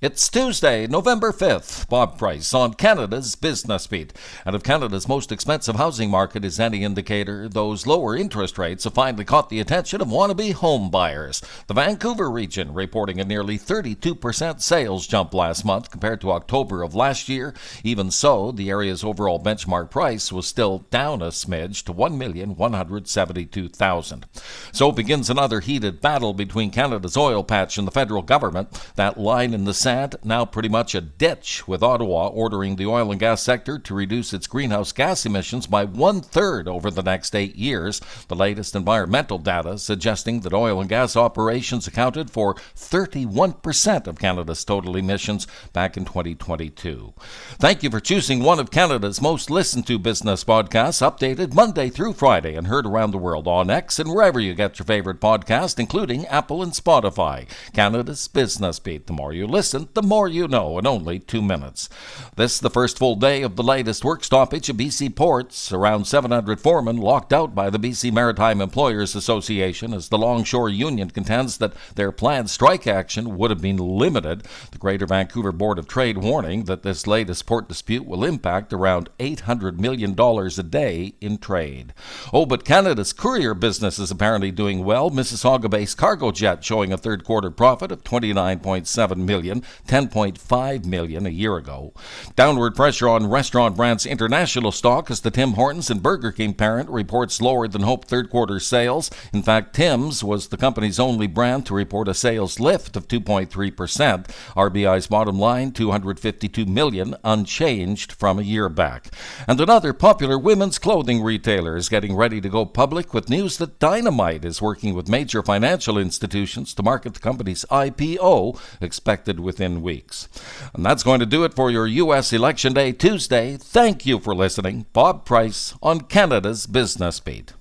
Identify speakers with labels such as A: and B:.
A: It's Tuesday, November 5th. Bob Price on Canada's Business Beat. And if Canada's most expensive housing market is any indicator, those lower interest rates have finally caught the attention of wannabe home buyers. The Vancouver region reporting a nearly 32% sales jump last month compared to October of last year. Even so, the area's overall benchmark price was still down a smidge to $1,172,000. So begins another heated battle between Canada's oil patch and the federal government. That line in the sand now pretty much a ditch, with Ottawa ordering the oil and gas sector to reduce its greenhouse gas emissions by 1/3 over the next 8 years. The latest environmental data suggesting that oil and gas operations accounted for 31% of Canada's total emissions back in 2022. Thank you for choosing one of Canada's most listened to business podcasts, updated Monday through Friday and heard around the world on X and wherever you get your favorite podcast, including Apple and Spotify. Canada's Business Beat. The more you listen, the more you know in only 2 minutes. This is the first full day of the latest work stoppage at BC ports. Around 700 foremen locked out by the BC Maritime Employers Association as the Longshore Union contends that their planned strike action would have been limited. The Greater Vancouver Board of Trade warning that this latest port dispute will impact around $800 million a day in trade. Oh, but Canada's courier business is apparently doing well. Mississauga-based Cargojet showing a third quarter profit of $29.7 million, $10.5 million a year ago. Downward pressure on Restaurant Brands International stock as the Tim Hortons and Burger King parent reports lower than hoped third quarter sales. In fact, Tim's was the company's only brand to report a sales lift of 2.3%. RBI's bottom line, $252 million, unchanged from a year back. And another popular women's clothing retailer is getting ready to go public with news that Dynamite is working with major financial institutions to market the company's IPO, expected within weeks. And that's going to do it for your U.S. Election Day Tuesday. Thank you for listening. Bob Price on Canada's Business Beat.